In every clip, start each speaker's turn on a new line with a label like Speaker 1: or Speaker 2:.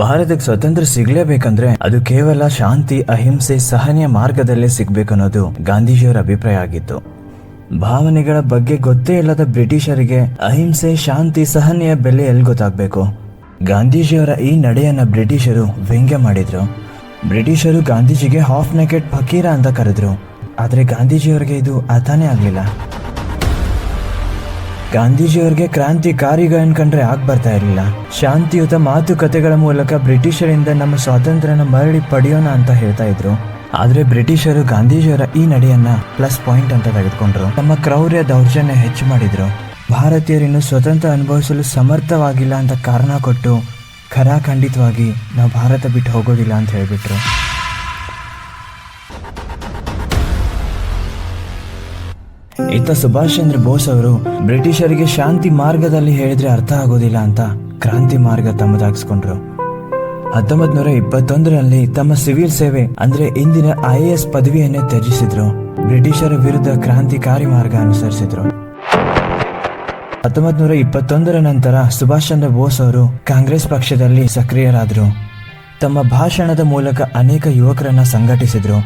Speaker 1: ಭಾರತಕ್ಕೆ ಸ್ವತಂತ್ರ ಸಿಗ್ಲೇಬೇಕಂದ್ರೆ ಅದು ಕೇವಲ ಶಾಂತಿ, ಅಹಿಂಸೆ, ಸಹನೆಯ ಮಾರ್ಗದಲ್ಲೇ ಸಿಗ್ಬೇಕನ್ನೋದು ಗಾಂಧೀಜಿಯವರ ಅಭಿಪ್ರಾಯ ಆಗಿತ್ತು. ಭಾವನೆಗಳ ಬಗ್ಗೆ ಗೊತ್ತೇ ಇಲ್ಲದ ಬ್ರಿಟಿಷರಿಗೆ ಅಹಿಂಸೆ, ಶಾಂತಿ, ಸಹನೆಯ ಬೆಲೆ ಎಲ್ಲಿ ಗೊತ್ತಾಗಬೇಕು? ಗಾಂಧೀಜಿಯವರ ಈ ನಡೆಯನ್ನ ಬ್ರಿಟಿಷರು ವ್ಯಂಗ್ಯ ಮಾಡಿದ್ರು. ಬ್ರಿಟಿಷರು ಗಾಂಧೀಜಿಗೆ ಹಾಫ್ ನೆಕೆಡ್ ಫಕೀರ ಅಂತ ಕರೆದ್ರು. ಆದರೆ ಗಾಂಧೀಜಿಯವರಿಗೆ ಇದು ಅರ್ಥನೇ ಆಗಲಿಲ್ಲ. ಗಾಂಧೀಜಿಯವರಿಗೆ ಕ್ರಾಂತಿಕಾರಿಗಳನ್ನ ಕಂಡ್ರೆ ಬರ್ತಾ ಇರಲಿಲ್ಲ. ಶಾಂತಿಯುತ ಮಾತುಕತೆಗಳ ಮೂಲಕ ಬ್ರಿಟಿಷರಿಂದ ನಮ್ಮ ಸ್ವಾತಂತ್ರ್ಯನ ಮರಳಿ ಪಡೆಯೋಣ ಅಂತ ಹೇಳ್ತಾ ಇದ್ರು. ಆದರೆ ಬ್ರಿಟಿಷರು ಗಾಂಧೀಜಿಯವರ ಈ ನಡೆಯನ್ನ ಪ್ಲಸ್ ಪಾಯಿಂಟ್ ಅಂತ ತೆಗೆದುಕೊಂಡ್ರು. ತಮ್ಮ ಕ್ರೌರ್ಯ, ದೌರ್ಜನ್ಯ ಹೆಚ್ಚು ಮಾಡಿದ್ರು. ಭಾರತೀಯರಿನ್ನು ಸ್ವತಂತ್ರ ಅನುಭವಿಸಲು ಸಮರ್ಥವಾಗಿಲ್ಲ ಅಂತ ಕಾರಣ ಕೊಟ್ಟು ಖಂಡಿತವಾಗಿ ನಾವು ಭಾರತ ಬಿಟ್ಟು ಹೋಗೋದಿಲ್ಲ ಅಂತ ಹೇಳ್ಬಿಟ್ರು. ಇತ್ತ ಸುಭಾಷ್ ಚಂದ್ರ ಬೋಸ್ ಅವರು ಬ್ರಿಟಿಷರಿಗೆ ಶಾಂತಿ ಮಾರ್ಗದಲ್ಲಿ ಹೇಳಿದ್ರೆ ಅರ್ಥ ಆಗೋದಿಲ್ಲ ಅಂತ ಕ್ರಾಂತಿ ಮಾರ್ಗ ತಮ್ಮದಾಗಿಸ್ಕೊಂಡ್ರು. 1921ರಲ್ಲಿ ತಮ್ಮ ಸಿವಿಲ್ ಸೇವೆ ಅಂದ್ರೆ ಇಂದಿನ IAS ಪದವಿಯನ್ನೇ ತ್ಯಜಿಸಿದ್ರು. ಬ್ರಿಟಿಷರ ವಿರುದ್ಧ ಕ್ರಾಂತಿಕಾರಿ ಮಾರ್ಗ ಅನುಸರಿಸಿದ್ರು. 1921ರ ನಂತರ ಸುಭಾಷ್ ಚಂದ್ರ ಬೋಸ್ ಅವರು ಕಾಂಗ್ರೆಸ್ ಪಕ್ಷದಲ್ಲಿ ಸಕ್ರಿಯರಾದರು. ತಮ್ಮ ಭಾಷಣದ ಮೂಲಕ ಅನೇಕ ಯುವಕರನ್ನ ಸಂಘಟಿಸಿದ್ರು.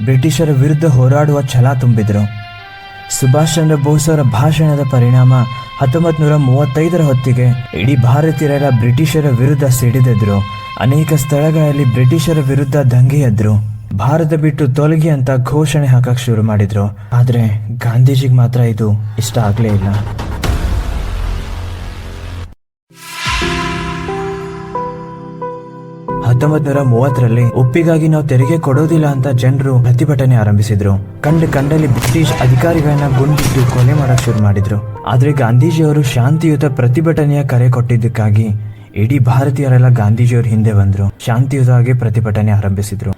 Speaker 1: ಬ್ರಿಟಿಷರ ವಿರುದ್ಧ ಹೋರಾಡುವ ಛಲ ತುಂಬಿದ್ರು. ಸುಭಾಷ್ ಚಂದ್ರ ಬೋಸ್ ಅವರ ಭಾಷಣದ ಪರಿಣಾಮ 1935ರ ಹೊತ್ತಿಗೆ ಇಡೀ ಭಾರತೀಯರೆಲ್ಲ ಬ್ರಿಟಿಷರ ವಿರುದ್ಧ ಸಿಡಿದೆದ್ರು. ಅನೇಕ ಸ್ಥಳಗಳಲ್ಲಿ ಬ್ರಿಟಿಷರ ವಿರುದ್ಧ ದಂಗೆ ಎದ್ರು. ಭಾರತ ಬಿಟ್ಟು ತೊಲಗಿ ಅಂತ ಘೋಷಣೆ ಹಾಕಕ್ ಶುರು ಮಾಡಿದ್ರು. ಆದ್ರೆ ಗಾಂಧೀಜಿಗೆ ಮಾತ್ರ ಇದು ಇಷ್ಟ ಆಗ್ಲೇ ಇಲ್ಲ. ರಲ್ಲಿ ಒಪ್ಪಿಗಾಗಿ ನಾವು ತೆರಿಗೆ ಕೊಡೋದಿಲ್ಲ ಅಂತ ಜನರು ಪ್ರತಿಭಟನೆ ಆರಂಭಿಸಿದ್ರು. ಕಂಡಲ್ಲಿ ಬ್ರಿಟಿಷ್ ಅಧಿಕಾರಿಗಳನ್ನ ಗುಂಡಿಟ್ಟು ಕೊಲೆ ಮಾಡಕ್ ಶುರು ಮಾಡಿದ್ರು. ಆದ್ರೆ ಗಾಂಧೀಜಿಯವರು ಶಾಂತಿಯುತ ಪ್ರತಿಭಟನೆಯ ಕರೆ ಕೊಟ್ಟಿದ್ದಕ್ಕಾಗಿ ಇಡೀ ಭಾರತೀಯರೆಲ್ಲ ಗಾಂಧೀಜಿಯವ್ರ ಹಿಂದೆ ಬಂದ್ರು. ಶಾಂತಿಯುತವಾಗಿ ಪ್ರತಿಭಟನೆ ಆರಂಭಿಸಿದ್ರು.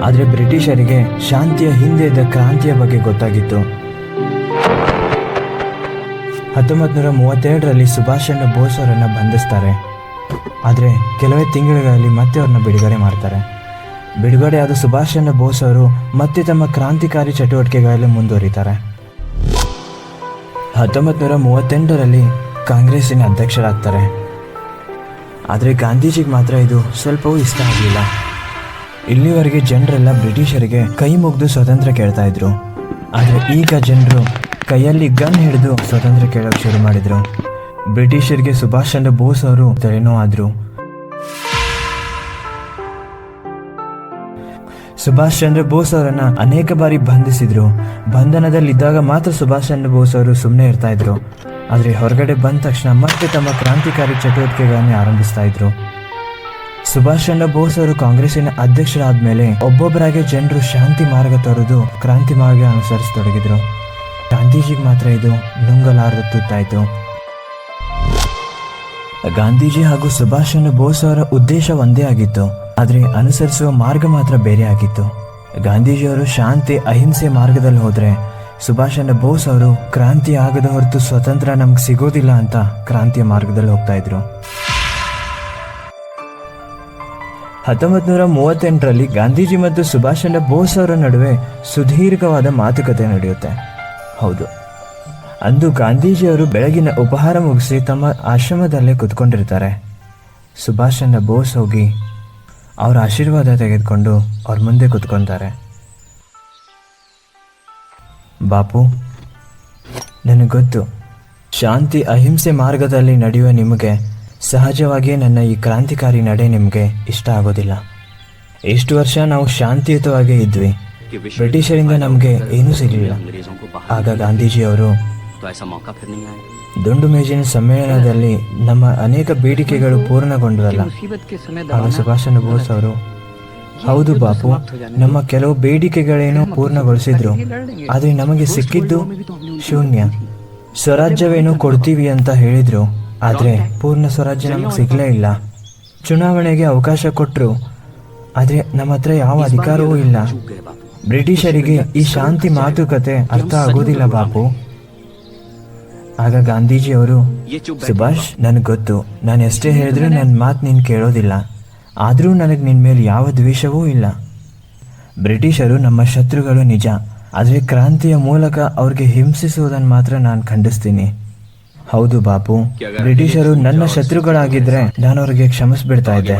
Speaker 1: ಆದ್ರೆ ಬ್ರಿಟಿಷರಿಗೆ ಶಾಂತಿಯ ಹಿಂದೆ ಇದ್ದ ಕ್ರಾಂತಿಯ ಬಗ್ಗೆ ಗೊತ್ತಾಗಿತ್ತು. 1932ರಲ್ಲಿ ಸುಭಾಷ್ ಚಂದ್ರ ಬೋಸ್ ಅವರನ್ನ ಬಂಧಿಸ್ತಾರೆ. ಆದರೆ ಕೆಲವೇ ತಿಂಗಳುಗಳಲ್ಲಿ ಮತ್ತೆ ಅವ್ರನ್ನ ಬಿಡುಗಡೆ ಮಾಡ್ತಾರೆ. ಬಿಡುಗಡೆ ಆದ ಸುಭಾಷ್ ಚಂದ್ರ ಬೋಸ್ ಅವರು ಮತ್ತೆ ತಮ್ಮ ಕ್ರಾಂತಿಕಾರಿ ಚಟುವಟಿಕೆಗಳಲ್ಲಿ ಮುಂದುವರಿತಾರೆ. 1938ರಲ್ಲಿ ಕಾಂಗ್ರೆಸ್ಸಿನ ಅಧ್ಯಕ್ಷರಾಗ್ತಾರೆ. ಆದರೆ ಗಾಂಧೀಜಿಗೆ ಮಾತ್ರ ಇದು ಸ್ವಲ್ಪವೂ ಇಷ್ಟ ಆಗಲಿಲ್ಲ. ಇಲ್ಲಿವರೆಗೆ ಜನರೆಲ್ಲ ಬ್ರಿಟಿಷರಿಗೆ ಕೈ ಮುಗಿದು ಸ್ವತಂತ್ರ ಕೇಳ್ತಾ ಇದ್ರು. ಆದರೆ ಈಗ ಜನರು ಕೈಯಲ್ಲಿ ಗನ್ ಹಿಡಿದು ಸ್ವತಂತ್ರ ಕೇಳೋಕೆ ಶುರು ಮಾಡಿದ್ರು. ಬ್ರಿಟಿಷರಿಗೆ ಸುಭಾಷ್ ಚಂದ್ರ ಬೋಸ್ ಅವರು ತಲೆನೋವಾದ್ರು. ಸುಭಾಷ್ ಚಂದ್ರ ಬೋಸ್ ಅವರನ್ನ ಅನೇಕ ಬಾರಿ ಬಂಧಿಸಿದ್ರು. ಬಂಧನದಲ್ಲಿದ್ದಾಗ ಮಾತ್ರ ಸುಭಾಷ್ ಚಂದ್ರ ಬೋಸ್ ಅವರು ಸುಮ್ಮನೆ ಇರ್ತಾ ಇದ್ರು. ಆದ್ರೆ ಹೊರಗಡೆ ಬಂದ ತಕ್ಷಣ ಮತ್ತೆ ತಮ್ಮ ಕ್ರಾಂತಿಕಾರಿ ಚಟುವಟಿಕೆಗಳನ್ನೇ ಆರಂಭಿಸ್ತಾ ಇದ್ರು. ಸುಭಾಷ್ ಚಂದ್ರ ಬೋಸ್ ಅವರು ಕಾಂಗ್ರೆಸ್ಸಿನ ಅಧ್ಯಕ್ಷರಾದ್ಮೇಲೆ ಒಬ್ಬೊಬ್ಬರಾಗಿ ಜನರು ಶಾಂತಿ ಮಾರ್ಗ ತೊರೆದು ಕ್ರಾಂತಿ ಮಾರ್ಗ ಅನುಸರಿಸತೊಡಗಿದ್ರು. ಗಾಂಧೀಜಿಗೆ ಮಾತ್ರ ಇದು ನುಂಗಲಾರದ ತುತ್ತಾಯ್ತು. ಗಾಂಧೀಜಿ ಹಾಗೂ ಸುಭಾಷ್ ಚಂದ್ರ ಬೋಸ್ ಅವರ ಉದ್ದೇಶ ಒಂದೇ ಆಗಿತ್ತು. ಆದರೆ ಅನುಸರಿಸುವ ಮಾರ್ಗ ಮಾತ್ರ ಬೇರೆ ಆಗಿತ್ತು. ಗಾಂಧೀಜಿಯವರು ಶಾಂತಿ, ಅಹಿಂಸೆ ಮಾರ್ಗದಲ್ಲಿ ಹೋದ್ರೆ ಸುಭಾಷ್ ಚಂದ್ರ ಬೋಸ್ ಅವರು ಕ್ರಾಂತಿ ಆಗದ ಹೊರತು ಸ್ವತಂತ್ರ ನಮ್ಗೆ ಸಿಗೋದಿಲ್ಲ ಅಂತ ಕ್ರಾಂತಿಯ ಮಾರ್ಗದಲ್ಲಿ ಹೋಗ್ತಾ ಇದ್ರು. 1938ರಲ್ಲಿ ಗಾಂಧೀಜಿ ಮತ್ತು ಸುಭಾಷ್ ಚಂದ್ರ ಬೋಸ್ ಅವರ ನಡುವೆ ಸುದೀರ್ಘವಾದ ಮಾತುಕತೆ ನಡೆಯುತ್ತೆ. ಹೌದು, ಅಂದು ಗಾಂಧೀಜಿಯವರು ಬೆಳಗಿನ ಉಪಹಾರ ಮುಗಿಸಿ ತಮ್ಮ ಆಶ್ರಮದಲ್ಲೇ ಕುತ್ಕೊಂಡಿರ್ತಾರೆ. ಸುಭಾಷ್ ಚಂದ್ರ ಬೋಸ್ ಹೋಗಿ ಅವರ ಆಶೀರ್ವಾದ ತೆಗೆದುಕೊಂಡು ಅವ್ರ ಮುಂದೆ ಕುತ್ಕೊತಾರೆ. ಬಾಪು, ನನಗೆ ಗೊತ್ತು, ಶಾಂತಿ, ಅಹಿಂಸೆ ಮಾರ್ಗದಲ್ಲಿ ನಡೆಯುವ ನಿಮಗೆ ಸಹಜವಾಗಿಯೇ ನನ್ನ ಈ ಕ್ರಾಂತಿಕಾರಿ ನಡೆ ನಿಮಗೆ ಇಷ್ಟ ಆಗೋದಿಲ್ಲ. ಎಷ್ಟು ವರ್ಷ ನಾವು ಶಾಂತಿಯುತವಾಗೇ ಇದ್ವಿ. ಬ್ರಿಟಿಷರಿಂದ ನಮಗೆ ಏನೂ ಸಿಗಲಿಲ್ಲ. ಆಗ ಗಾಂಧೀಜಿಯವರು ದುಂಡು ಮೇಜಿನ ಸಮ್ಮೇಳನದಲ್ಲಿ ನಮ್ಮ ಅನೇಕ ಬೇಡಿಕೆಗಳು ಪೂರ್ಣಗೊಂಡವಲ್ಲ. ಆಗ ಸುಭಾಷ್ ಚಂದ್ರ ಬೋಸ್ ಅವರು, ಹೌದು ಬಾಪು, ನಮ್ಮ ಕೆಲವು ಬೇಡಿಕೆಗಳೇನೋ ಪೂರ್ಣಗೊಳಿಸಿದ್ರು, ಆದರೆ ನಮಗೆ ಸಿಕ್ಕಿದ್ದು ಶೂನ್ಯ. ಸ್ವರಾಜ್ಯವೇನೋ ಕೊಡ್ತೀವಿ ಅಂತ ಹೇಳಿದ್ರು, ಆದರೆ ಪೂರ್ಣ ಸ್ವರಾಜ್ಯ ನಮಗೆ ಸಿಗಲೇ ಇಲ್ಲ. ಚುನಾವಣೆಗೆ ಅವಕಾಶ ಕೊಟ್ಟರು, ಆದರೆ ನಮ್ಮ ಹತ್ರ ಯಾವ ಅಧಿಕಾರವೂ ಇಲ್ಲ. ಬ್ರಿಟಿಷರಿಗೆ ಈ ಶಾಂತಿ ಮಾತುಕತೆ ಅರ್ಥ ಆಗೋದಿಲ್ಲ ಬಾಪು. ಆಗ ಗಾಂಧೀಜಿಯವರು, ಸುಭಾಷ್, ನನಗೆ ಗೊತ್ತು, ನಾನು ಎಷ್ಟೇ ಹೇಳಿದ್ರು ನನ್ನ ಮಾತು ನೀನು ಕೇಳೋದಿಲ್ಲ. ಆದರೂ ನನಗೆ ನಿನ್ನ ಮೇಲೆ ಯಾವ ದ್ವೇಷವೂ ಇಲ್ಲ. ಬ್ರಿಟಿಷರು ನಮ್ಮ ಶತ್ರುಗಳು ನಿಜ, ಆದರೆ ಕ್ರಾಂತಿಯ ಮೂಲಕ ಅವ್ರಿಗೆ ಹಿಂಸಿಸುವುದನ್ನು ಮಾತ್ರ ನಾನು ಖಂಡಿಸ್ತೀನಿ. ಹೌದು ಬಾಪು, ಬ್ರಿಟಿಷರು ನನ್ನ ಶತ್ರುಗಳಾಗಿದ್ರೆ ನಾನು ಅವರಿಗೆ ಕ್ಷಮಿಸ್ಬಿಡ್ತಾ ಇದ್ದೆ.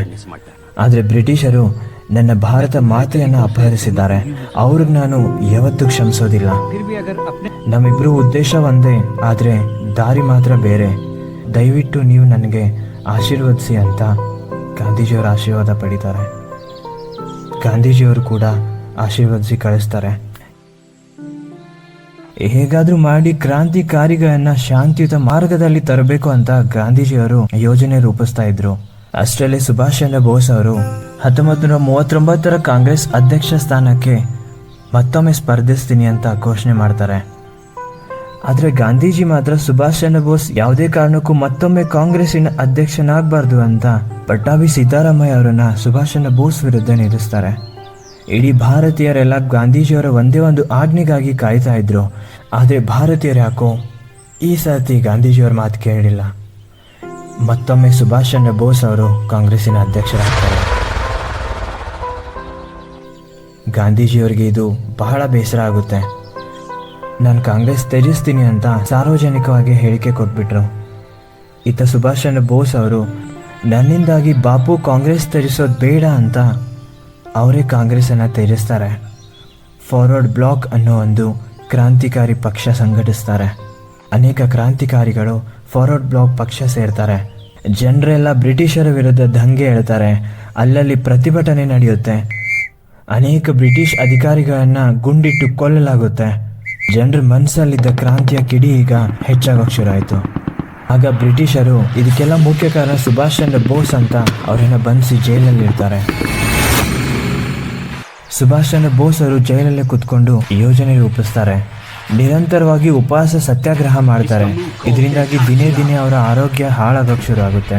Speaker 1: ಆದರೆ ಬ್ರಿಟಿಷರು ನನ್ನ ಭಾರತ ಮಾತೆಯನ್ನು ಅಪಹರಿಸಿದ್ದಾರೆ. ಅವ್ರಿಗೆ ನಾನು ಯಾವತ್ತೂ ಕ್ಷಮಿಸೋದಿಲ್ಲ. ನಮ್ಮಿಬ್ರು ಉದ್ದೇಶ ಒಂದೇ, ಆದರೆ ದಾರಿ ಮಾತ್ರ ಬೇರೆ. ದಯವಿಟ್ಟು ನೀವು ನನಗೆ ಆಶೀರ್ವದಿಸಿ ಅಂತ ಗಾಂಧೀಜಿಯವರ ಆಶೀರ್ವಾದ ಪಡಿತಾರೆ. ಗಾಂಧೀಜಿಯವರು ಕೂಡ ಆಶೀರ್ವದಿಸಿ ಕಳಿಸ್ತಾರೆ. ಹೇಗಾದ್ರೂ ಮಾಡಿ ಕ್ರಾಂತಿಕಾರಿಗಳನ್ನ ಶಾಂತಿಯುತ ಮಾರ್ಗದಲ್ಲಿ ತರಬೇಕು ಅಂತ ಗಾಂಧೀಜಿಯವರು ಯೋಜನೆ ರೂಪಿಸ್ತಾ ಇದ್ರು. ಅಷ್ಟರಲ್ಲೇ ಸುಭಾಷ್ ಚಂದ್ರ ಬೋಸ್ ಅವರು 1939ರ ಕಾಂಗ್ರೆಸ್ ಅಧ್ಯಕ್ಷ ಸ್ಥಾನಕ್ಕೆ ಮತ್ತೊಮ್ಮೆ ಸ್ಪರ್ಧಿಸ್ತೀನಿ ಅಂತ ಘೋಷಣೆ ಮಾಡ್ತಾರೆ. ಆದರೆ ಗಾಂಧೀಜಿ ಮಾತ್ರ ಸುಭಾಷ್ ಚಂದ್ರ ಬೋಸ್ ಯಾವುದೇ ಕಾರಣಕ್ಕೂ ಮತ್ತೊಮ್ಮೆ ಕಾಂಗ್ರೆಸ್ಸಿನ ಅಧ್ಯಕ್ಷನಾಗಬಾರ್ದು ಅಂತ ಪಟ್ಟಾಭಿ ಸೀತಾರಾಮಯ್ಯ ಅವರನ್ನ ಸುಭಾಷ್ ಚಂದ್ರ ಬೋಸ್ ವಿರುದ್ಧ ನಿಲ್ಲಿಸ್ತಾರೆ. ಇಡೀ ಭಾರತೀಯರೆಲ್ಲ ಗಾಂಧೀಜಿಯವರ ಒಂದೇ ಒಂದು ಆಜ್ಞೆಗಾಗಿ ಕಾಯ್ತಾ ಇದ್ರು. ಆದರೆ ಭಾರತೀಯರು ಯಾಕೋ ಈ ಸರ್ತಿ ಗಾಂಧೀಜಿಯವರ ಮಾತು ಕೇಳಲಿಲ್ಲ. ಮತ್ತೊಮ್ಮೆ ಸುಭಾಷ್ ಚಂದ್ರ ಬೋಸ್ ಅವರು ಕಾಂಗ್ರೆಸ್ಸಿನ ಅಧ್ಯಕ್ಷರಾಗ್ತಾರೆ. ಗಾಂಧೀಜಿಯವರಿಗೆ ಇದು ಬಹಳ ಬೇಸರ ಆಗುತ್ತೆ. ನಾನು ಕಾಂಗ್ರೆಸ್ ತ್ಯಜಿಸ್ತೀನಿ ಅಂತ ಸಾರ್ವಜನಿಕವಾಗಿ ಹೇಳಿಕೆ ಕೊಟ್ಬಿಟ್ರು. ಇತ್ತ ಸುಭಾಷ್ ಚಂದ್ರ ಬೋಸ್ ಅವರು ನನ್ನಿಂದಾಗಿ ಬಾಪು ಕಾಂಗ್ರೆಸ್ ತ್ಯಜಿಸೋದು ಬೇಡ ಅಂತ ಅವರೇ ಕಾಂಗ್ರೆಸ್ಸನ್ನು ತ್ಯಜಿಸ್ತಾರೆ. ಫಾರ್ವರ್ಡ್ ಬ್ಲಾಕ್ ಅನ್ನೋ ಒಂದು ಕ್ರಾಂತಿಕಾರಿ ಪಕ್ಷ ಸಂಘಟಿಸ್ತಾರೆ. ಅನೇಕ ಕ್ರಾಂತಿಕಾರಿಗಳು ಫಾರ್ವರ್ಡ್ ಬ್ಲಾಕ್ ಪಕ್ಷ ಸೇರ್ತಾರೆ. ಜನರೆಲ್ಲ ಬ್ರಿಟಿಷರ ವಿರುದ್ಧ ದಂಗೆ ಹೇಳ್ತಾರೆ. ಅಲ್ಲಲ್ಲಿ ಪ್ರತಿಭಟನೆ ನಡೆಯುತ್ತೆ. ಅನೇಕ ಬ್ರಿಟಿಷ್ ಅಧಿಕಾರಿಗಳನ್ನ ಗುಂಡಿಟ್ಟು ಕೊಲ್ಲಲಾಗುತ್ತೆ. ಜನರ ಮನಸ್ಸಲ್ಲಿದ್ದ ಕ್ರಾಂತಿಯ ಕಿಡಿ ಈಗ ಹೆಚ್ಚಾಗೋಕೆ ಶುರುವಾಯಿತು. ಆಗ ಬ್ರಿಟಿಷರು ಇದಕ್ಕೆಲ್ಲ ಮುಖ್ಯ ಕಾರಣ ಸುಭಾಷ್ ಚಂದ್ರ ಬೋಸ್ ಅಂತ ಅವರನ್ನು ಬಂಧಿಸಿ ಜೈಲಲ್ಲಿ ಇಡ್ತಾರೆ. ಸುಭಾಷ್ ಚಂದ್ರ ಬೋಸ್ ಅವರು ಜೈಲಲ್ಲೇ ಕುತ್ಕೊಂಡು ಯೋಜನೆ ರೂಪಿಸ್ತಾರೆ. ನಿರಂತರವಾಗಿ ಉಪವಾಸ ಸತ್ಯಾಗ್ರಹ ಮಾಡ್ತಾರೆ. ಇದರಿಂದಾಗಿ ದಿನೇ ದಿನೇ ಅವರ ಆರೋಗ್ಯ ಹಾಳಾಗೋಕೆ ಶುರು ಆಗುತ್ತೆ.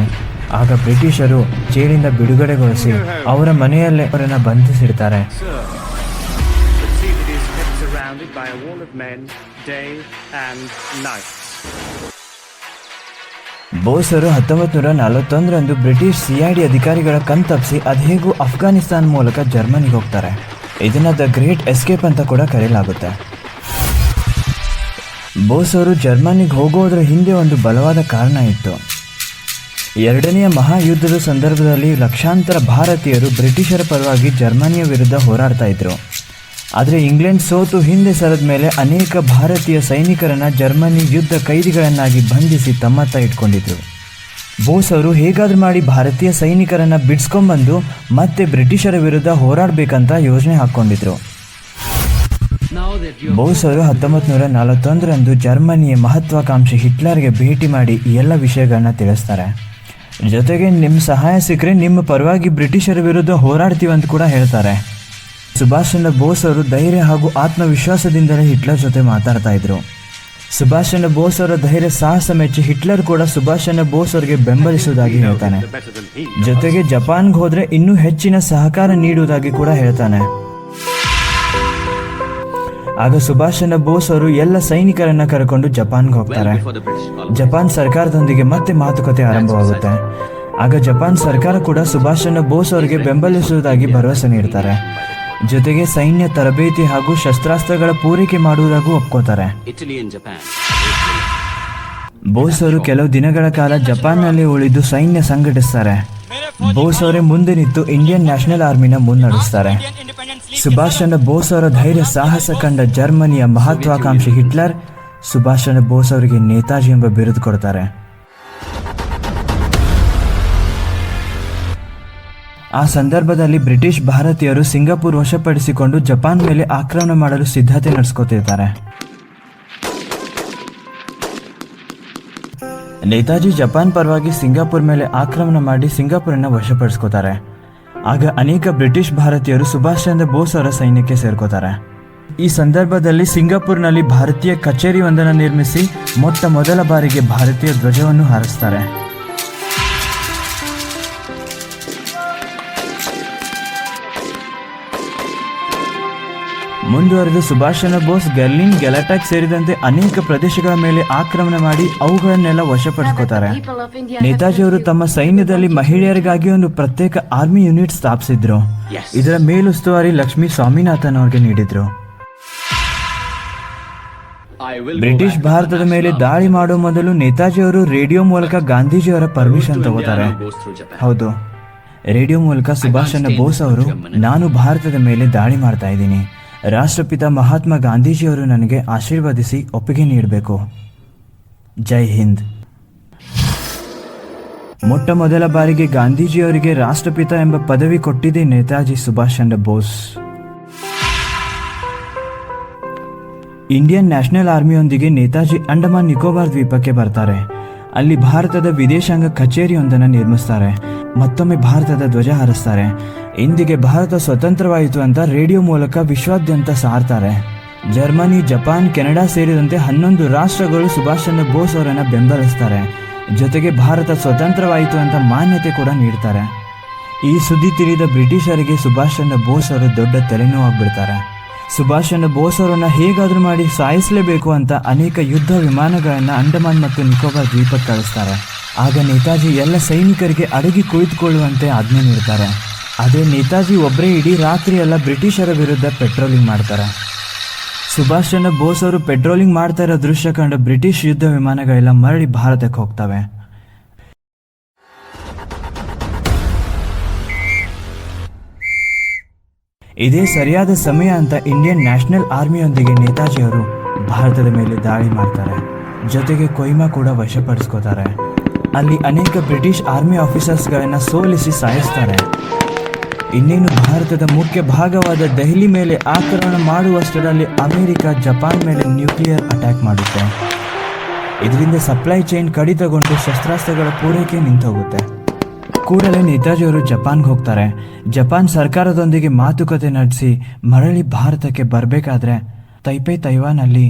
Speaker 1: ಆಗ ಬ್ರಿಟಿಷರು ಜೈಲಿಂದ ಬಿಡುಗಡೆಗೊಳಿಸಿ ಅವರ ಮನೆಯಲ್ಲೇ ಅವರನ್ನ ಬಂಧಿಸಿಡ್ತಾರೆ. ಬೋಸ್ ಅವರು 1941ರಂದು ಬ್ರಿಟಿಷ್ CID ಅಧಿಕಾರಿಗಳ ಕಣ್ತಪ್ಪಿಸಿ ಅದೇಗೂ ಅಫ್ಘಾನಿಸ್ತಾನ್ ಮೂಲಕ ಜರ್ಮನಿಗೆ ಹೋಗ್ತಾರೆ. ಇದನ್ನ ದ ಗ್ರೇಟ್ ಎಸ್ಕೇಪ್ ಅಂತ ಕೂಡ ಕರೆಯಲಾಗುತ್ತೆ. ಬೋಸ್ ಅವರು ಜರ್ಮನಿಗೆ ಹೋಗೋದ್ರ ಹಿಂದೆ ಒಂದು ಬಲವಾದ ಕಾರಣ ಇತ್ತು. ಎರಡನೆಯ ಮಹಾಯುದ್ಧದ ಸಂದರ್ಭದಲ್ಲಿ ಲಕ್ಷಾಂತರ ಭಾರತೀಯರು ಬ್ರಿಟಿಷರ ಪರವಾಗಿ ಜರ್ಮನಿಯ ವಿರುದ್ಧ ಹೋರಾಡ್ತಾ ಇದ್ರು. ಆದರೆ ಇಂಗ್ಲೆಂಡ್ ಸೋತು ಹಿಂದೆ ಸರದ ಮೇಲೆ ಅನೇಕ ಭಾರತೀಯ ಸೈನಿಕರನ್ನ ಜರ್ಮನಿ ಯುದ್ಧ ಕೈದಿಗಳನ್ನಾಗಿ ಬಂಧಿಸಿ ತಮ್ಮತ್ತ ಇಟ್ಕೊಂಡಿದ್ರು. ಬೋಸ್ ಅವರು ಹೇಗಾದ್ರೂ ಮಾಡಿ ಭಾರತೀಯ ಸೈನಿಕರನ್ನ ಬಿಡಿಸ್ಕೊಂಡ್ಬಂದು ಮತ್ತೆ ಬ್ರಿಟಿಷರ ವಿರುದ್ಧ ಹೋರಾಡಬೇಕಂತ ಯೋಜನೆ ಹಾಕ್ಕೊಂಡಿದ್ರು. ಬೋಸ್ ಅವರು 1941ರಂದು ಜರ್ಮನಿಯ ಮಹತ್ವಾಕಾಂಕ್ಷಿ ಹಿಟ್ಲರ್ಗೆ ಭೇಟಿ ಮಾಡಿ ಈ ಎಲ್ಲ ವಿಷಯಗಳನ್ನ ತಿಳಿಸ್ತಾರೆ. ಜೊತೆಗೆ ನಿಮ್ಮ ಸಹಾಯ ಸಿಕ್ಕರೆ ನಿಮ್ಮ ಪರವಾಗಿ ಬ್ರಿಟಿಷರ ವಿರುದ್ಧ ಹೋರಾಡ್ತೀವಂತ ಕೂಡ ಹೇಳ್ತಾರೆ. ಸುಭಾಷ್ ಚಂದ್ರ ಬೋಸ್ ಅವರು ಧೈರ್ಯ ಹಾಗೂ ಆತ್ಮವಿಶ್ವಾಸದಿಂದಲೇ ಹಿಟ್ಲರ್ ಜೊತೆ ಮಾತಾಡ್ತಾ ಇದ್ರು. ಸುಭಾಷ್ ಚಂದ್ರ ಬೋಸ್ ಅವರ ಧೈರ್ಯ ಸಾಹಸ ಮೆಚ್ಚಿ ಹಿಟ್ಲರ್ ಕೂಡ ಸುಭಾಷ್ ಚಂದ್ರ ಬೋಸ್ ಅವರಿಗೆ ಬೆಂಬಲಿಸುವುದಾಗಿ ಹೇಳ್ತಾನೆ. ಜೊತೆಗೆ ಜಪಾನ್ಗೆ ಹೋದ್ರೆ ಇನ್ನೂ ಹೆಚ್ಚಿನ ಸಹಕಾರ ನೀಡುವುದಾಗಿ ಕೂಡ ಹೇಳ್ತಾನೆ. ಆಗ ಸುಭಾಷ್ ಚಂದ್ರ ಬೋಸ್ ಅವರು ಎಲ್ಲ ಸೈನಿಕರನ್ನ ಕರೆಕೊಂಡು ಜಪಾನ್ಗೆ ಹೋಗ್ತಾರೆ. ಜಪಾನ್ ಸರ್ಕಾರದೊಂದಿಗೆ ಮತ್ತೆ ಮಾತುಕತೆ ಆರಂಭವಾಗುತ್ತೆ. ಆಗ ಜಪಾನ್ ಸರ್ಕಾರ ಕೂಡ ಸುಭಾಷ್ ಚಂದ್ರ ಬೋಸ್ ಅವರಿಗೆ ಬೆಂಬಲಿಸುವುದಾಗಿ ಭರವಸೆ ನೀಡ್ತಾರೆ. ಜೊತೆಗೆ ಸೈನ್ಯ ತರಬೇತಿ ಹಾಗೂ ಶಸ್ತ್ರಾಸ್ತ್ರಗಳ ಪೂರೈಕೆ ಮಾಡುವುದಾಗೂ ಒಪ್ಕೋತಾರೆ. ಬೋಸ್ ಅವರು ಕೆಲವು ದಿನಗಳ ಕಾಲ ಜಪಾನ್ನಲ್ಲಿ ಉಳಿದು ಸೈನ್ಯ ಸಂಘಟಿಸ್ತಾರೆ. ಬೋಸ್ ಅವರೇ ಮುಂದೆ ನಿಂತು ಇಂಡಿಯನ್ ನ್ಯಾಷನಲ್ ಆರ್ಮಿನ ಮುನ್ನಡೆಸ್ತಾರೆ. ಸುಭಾಷ್ ಚಂದ್ರ ಬೋಸ್ ಅವರ ಧೈರ್ಯ ಸಾಹಸ ಕಂಡ ಜರ್ಮನಿಯ ಮಹತ್ವಾಕಾಂಕ್ಷಿ ಹಿಟ್ಲರ್ ಸುಭಾಷ್ ಚಂದ್ರ ಬೋಸ್ ಅವರಿಗೆ ನೇತಾಜಿ ಎಂಬ ಬಿರುದು ಕೊಡ್ತಾರೆ. ಆ ಸಂದರ್ಭದಲ್ಲಿ ಬ್ರಿಟಿಷ್ ಭಾರತೀಯರು ಸಿಂಗಾಪುರ್ ವಶಪಡಿಸಿಕೊಂಡು ಜಪಾನ್ ಮೇಲೆ ಆಕ್ರಮಣ ಮಾಡಲು ಸಿದ್ಧತೆ ನಡೆಸ್ಕೊತಿರ್ತಾರೆ. ನೇತಾಜಿ ಜಪಾನ್ ಪರವಾಗಿ ಸಿಂಗಾಪುರ್ ಮೇಲೆ ಆಕ್ರಮಣ ಮಾಡಿ ಸಿಂಗಾಪುರನ್ನ ವಶಪಡಿಸ್ಕೋತಾರೆ. ಆಗ ಅನೇಕ ಬ್ರಿಟಿಷ್ ಭಾರತೀಯರು ಸುಭಾಷ್ ಚಂದ್ರ ಬೋಸ್ ಅವರ ಸೈನ್ಯಕ್ಕೆ ಸೇರ್ಕೋತಾರೆ. ಈ ಸಂದರ್ಭದಲ್ಲಿ ಸಿಂಗಾಪುರ್ನಲ್ಲಿ ಭಾರತೀಯ ಕಚೇರಿ ಒಂದನ್ನು ನಿರ್ಮಿಸಿ ಮೊದಲ ಬಾರಿಗೆ ಭಾರತೀಯ ಧ್ವಜವನ್ನು ಹಾರಿಸ್ತಾರೆ. ಮುಂದುವರೆದು ಸುಭಾಷ್ ಚಂದ್ರ ಬೋಸ್ ಗೆರ್ಲಿನ್, ಗೆಲಾಟಾಕ್ ಸೇರಿದಂತೆ ಅನೇಕ ಪ್ರದೇಶಗಳ ಮೇಲೆ ಆಕ್ರಮಣ ಮಾಡಿ ಅವುಗಳನ್ನೆಲ್ಲ ವಶಪಡಿಸ್ಕೋತಾರೆ. ನೇತಾಜಿ ಅವರು ತಮ್ಮ ಸೈನ್ಯದಲ್ಲಿ ಮಹಿಳೆಯರಿಗಾಗಿ ಒಂದು ಪ್ರತ್ಯೇಕ ಆರ್ಮಿ ಯೂನಿಟ್ ಸ್ಥಾಪಿಸಿದ್ರು. ಇದರ ಮೇಲುಸ್ತುವಾರಿ ಲಕ್ಷ್ಮೀ ಸ್ವಾಮಿನಾಥನ್ ಅವರಿಗೆ ನೀಡಿದ್ರು. ಬ್ರಿಟಿಷ್ ಭಾರತದ ಮೇಲೆ ದಾಳಿ ಮಾಡೋ ಮೊದಲು ನೇತಾಜಿ ಅವರು ರೇಡಿಯೋ ಮೂಲಕ ಗಾಂಧೀಜಿಯವರ ಪರ್ಮಿಷನ್ ತಗೋತಾರೆ. ಹೌದು, ರೇಡಿಯೋ ಮೂಲಕ ಸುಭಾಷ್ ಚಂದ್ರ ಬೋಸ್ ಅವರು, ನಾನು ಭಾರತದ ಮೇಲೆ ದಾಳಿ ಮಾಡ್ತಾ ಇದ್ದೀನಿ, ರಾಷ್ಟ್ರಪಿತ ಮಹಾತ್ಮ ಗಾಂಧೀಜಿಯವರು ನನಗೆ ಆಶೀರ್ವದಿಸಿ ಒಪ್ಪಿಗೆ ನೀಡಬೇಕು. ಜೈ ಹಿಂದ್. ಮೊಟ್ಟ ಮೊದಲ ಬಾರಿಗೆ ಗಾಂಧೀಜಿಯವರಿಗೆ ರಾಷ್ಟ್ರಪಿತ ಎಂಬ ಪದವಿ ಕೊಟ್ಟಿದೆ ನೇತಾಜಿ ಸುಭಾಷ್ ಚಂದ್ರ ಬೋಸ್. ಇಂಡಿಯನ್ ನ್ಯಾಷನಲ್ ಆರ್ಮಿಯೊಂದಿಗೆ ನೇತಾಜಿ ಅಂಡಮಾನ್ ನಿಕೋಬಾರ್ ದ್ವೀಪಕ್ಕೆ ಬರ್ತಾರೆ. ಅಲ್ಲಿ ಭಾರತದ ವಿದೇಶಾಂಗ ಕಚೇರಿಯೊಂದನ್ನು ನಿರ್ಮಿಸ್ತಾರೆ. ಮತ್ತೊಮ್ಮೆ ಭಾರತದ ಧ್ವಜ ಹಾರಿಸ್ತಾರೆ. ಇಂದಿಗೆ ಭಾರತ ಸ್ವತಂತ್ರವಾಯಿತು ಅಂತ ರೇಡಿಯೋ ಮೂಲಕ ವಿಶ್ವಾದ್ಯಂತ ಸಾರ್ತಾರೆ. ಜರ್ಮನಿ, ಜಪಾನ್, ಕೆನಡಾ ಸೇರಿದಂತೆ 11 ರಾಷ್ಟ್ರಗಳು ಸುಭಾಷ್ ಚಂದ್ರ ಬೋಸ್ ಅವರನ್ನು ಬೆಂಬಲಿಸ್ತಾರೆ. ಜೊತೆಗೆ ಭಾರತ ಸ್ವತಂತ್ರವಾಯಿತು ಅಂತ ಮಾನ್ಯತೆ ಕೂಡ ನೀಡ್ತಾರೆ. ಈ ಸುದ್ದಿ ತಿಳಿದ ಬ್ರಿಟಿಷರಿಗೆ ಸುಭಾಷ್ ಚಂದ್ರ ಬೋಸ್ ಅವರು ದೊಡ್ಡ ತಲೆನೋವಾಗ್ಬಿಡ್ತಾರೆ. ಸುಭಾಷ್ ಚಂದ್ರ ಬೋಸ್ ಅವರನ್ನ ಹೇಗಾದ್ರೂ ಮಾಡಿ ಸಾಯಿಸಲೇಬೇಕು ಅಂತ ಅನೇಕ ಯುದ್ಧ ವಿಮಾನಗಳನ್ನು ಅಂಡಮಾನ್ ಮತ್ತು ನಿಕೋಬಾರ್ ದ್ವೀಪಕ್ಕೆ ಕಳಿಸ್ತಾರೆ. ಆಗ ನೇತಾಜಿ ಎಲ್ಲ ಸೈನಿಕರಿಗೆ ಅಡಗಿ ಕುಳಿತುಕೊಳ್ಳುವಂತೆ ಆಜ್ಞೆ ನೀಡ್ತಾರೆ. ಅದೇ ನೇತಾಜಿ ಒಬ್ಬರೇ ಇಡೀ ರಾತ್ರಿ ಎಲ್ಲ ಬ್ರಿಟಿಷರ ವಿರುದ್ಧ ಪೆಟ್ರೋಲಿಂಗ್ ಮಾಡ್ತಾರೆ. ಸುಭಾಷ್ ಚಂದ್ರ ಬೋಸ್ ಅವರು ಪೆಟ್ರೋಲಿಂಗ್ ಮಾಡ್ತಾ ಇರೋ ದೃಶ್ಯ ಕಂಡು ಬ್ರಿಟಿಷ್ ಯುದ್ಧ ವಿಮಾನಗಳೆಲ್ಲ ಮರಳಿ ಭಾರತಕ್ಕೆ ಹೋಗ್ತವೆ. ಇದೇ ಸರಿಯಾದ ಸಮಯ ಅಂತ ಇಂಡಿಯನ್ ನ್ಯಾಷನಲ್ ಆರ್ಮಿಯೊಂದಿಗೆ ನೇತಾಜಿಯವರು ಭಾರತದ ಮೇಲೆ ದಾಳಿ ಮಾಡ್ತಾರೆ. ಜೊತೆಗೆ ಕೊಹಿಮಾ ಕೂಡ ವಶಪಡಿಸ್ಕೋತಾರೆ. ಅಲ್ಲಿ ಅನೇಕ ಬ್ರಿಟಿಷ್ ಆರ್ಮಿ ಆಫೀಸರ್ಸ್ಗಳನ್ನು ಸೋಲಿಸಿ ಸಾಯಿಸ್ತಾರೆ. ಇನ್ನೇನು ಭಾರತದ ಮುಖ್ಯ ಭಾಗವಾದ ದೆಹಲಿ ಮೇಲೆ ಆಕ್ರಮಣ ಮಾಡುವಷ್ಟರಲ್ಲಿ ಅಮೆರಿಕ ಜಪಾನ್ ಮೇಲೆ ನ್ಯೂಕ್ಲಿಯರ್ ಅಟ್ಯಾಕ್ ಮಾಡುತ್ತೆ. ಇದರಿಂದ ಸಪ್ಲೈ ಚೈನ್ ಕಡಿತಗೊಂಡು ಶಸ್ತ್ರಾಸ್ತ್ರಗಳ ಪೂರೈಕೆ ನಿಂತೋಗುತ್ತೆ. ಕೂಡಲೇ ನೇತಾಜಿಯವರು ಜಪಾನ್ಗೆ ಹೋಗ್ತಾರೆ. ಜಪಾನ್ ಸರ್ಕಾರದೊಂದಿಗೆ ಮಾತುಕತೆ ನಡೆಸಿ ಮರಳಿ ಭಾರತಕ್ಕೆ ಬರಬೇಕಾದ್ರೆ ತೈವಾನಲ್ಲಿ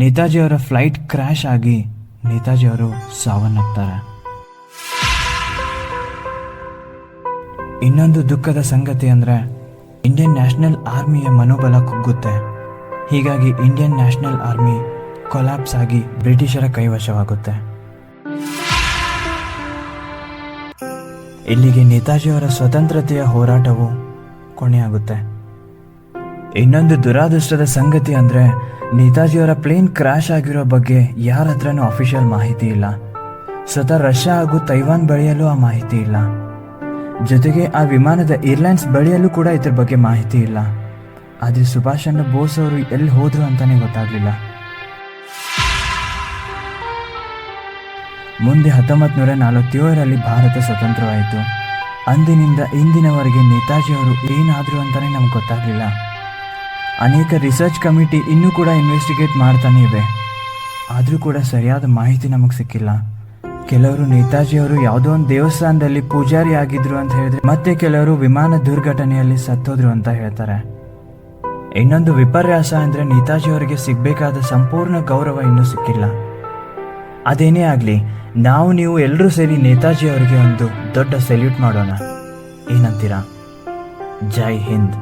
Speaker 1: ನೇತಾಜಿಯವರ ಫ್ಲೈಟ್ ಕ್ರ್ಯಾಶ್ ಆಗಿ ನೇತಾಜಿಯವರು ಸಾವನ್ನಪ್ತಾರೆ. ಇನ್ನೊಂದು ದುಃಖದ ಸಂಗತಿ ಅಂದರೆ ಇಂಡಿಯನ್ ನ್ಯಾಷನಲ್ ಆರ್ಮಿಯ ಮನೋಬಲ ಕುಗ್ಗುತ್ತೆ. ಹೀಗಾಗಿ ಇಂಡಿಯನ್ ನ್ಯಾಷನಲ್ ಆರ್ಮಿ ಕೊಲ್ಯಾಪ್ಸ್ ಆಗಿ ಬ್ರಿಟಿಷರ ಕೈವಶವಾಗುತ್ತೆ. ಇಲ್ಲಿಗೆ ನೇತಾಜಿಯವರ ಸ್ವತಂತ್ರತೆಯ ಹೋರಾಟವು ಕೊನೆಯಾಗುತ್ತೆ. ಇನ್ನೊಂದು ದುರಾದೃಷ್ಟದ ಸಂಗತಿ ಅಂದರೆ ನೇತಾಜಿಯವರ ಪ್ಲೇನ್ ಕ್ರ್ಯಾಶ್ ಆಗಿರೋ ಬಗ್ಗೆ ಯಾರ ಹತ್ರನೂ ಅಫಿಷಿಯಲ್ ಮಾಹಿತಿ ಇಲ್ಲ. ಸ್ವತಃ ರಷ್ಯಾ ಹಾಗೂ ತೈವಾನ್ ಬಳಿಯಲ್ಲೂ ಆ ಮಾಹಿತಿ ಇಲ್ಲ. ಜೊತೆಗೆ ಆ ವಿಮಾನದ ಏರ್ಲೈನ್ಸ್ ಬಳಿಯಲ್ಲೂ ಕೂಡ ಇದ್ರ ಬಗ್ಗೆ ಮಾಹಿತಿ ಇಲ್ಲ. ಆದರೆ ಸುಭಾಷ್ ಚಂದ್ರ ಬೋಸ್ ಅವರು ಎಲ್ಲಿ ಹೋದ್ರು ಅಂತಾನೆ ಗೊತ್ತಾಗಲಿಲ್ಲ. ಮುಂದೆ 1947ರಲ್ಲಿ ಭಾರತ ಸ್ವತಂತ್ರವಾಯಿತು. ಅಂದಿನಿಂದ ಇಂದಿನವರೆಗೆ ನೇತಾಜಿಯವರು ಏನಾದರೂ ಅಂತಾನೆ ನಮ್ಗೆ ಗೊತ್ತಾಗಲಿಲ್ಲ. ಅನೇಕ ರಿಸರ್ಚ್ ಕಮಿಟಿ ಇನ್ನೂ ಕೂಡ ಇನ್ವೆಸ್ಟಿಗೇಟ್ ಮಾಡ್ತಾನೆ ಇವೆ. ಆದರೂ ಕೂಡ ಸರಿಯಾದ ಮಾಹಿತಿ ನಮಗೆ ಸಿಕ್ಕಿಲ್ಲ. ಕೆಲವರು ನೇತಾಜಿಯವರು ಯಾವುದೋ ಒಂದು ದೇವಸ್ಥಾನದಲ್ಲಿ ಪೂಜಾರಿ ಆಗಿದ್ರು ಅಂತ ಹೇಳಿದ್ರೆ, ಮತ್ತೆ ಕೆಲವರು ವಿಮಾನ ದುರ್ಘಟನೆಯಲ್ಲಿ ಸತ್ತೋದ್ರು ಅಂತ ಹೇಳ್ತಾರೆ. ಇನ್ನೊಂದು ವಿಪರ್ಯಾಸ ಅಂದರೆ ನೇತಾಜಿಯವರಿಗೆ ಸಿಗಬೇಕಾದ ಸಂಪೂರ್ಣ ಗೌರವ ಇನ್ನೂ ಸಿಕ್ಕಿಲ್ಲ. ಅದೇನೇ ಆಗಲಿ, ನೀವು ಎಲ್ಲರೂ ಸೇರಿ ನೇತಾಜಿಯವರಿಗೆ ಒಂದು ದೊಡ್ಡ ಸೆಲ್ಯೂಟ್ ಮಾಡೋಣ. ಏನಂತೀರಾ? ಜೈ ಹಿಂದ್.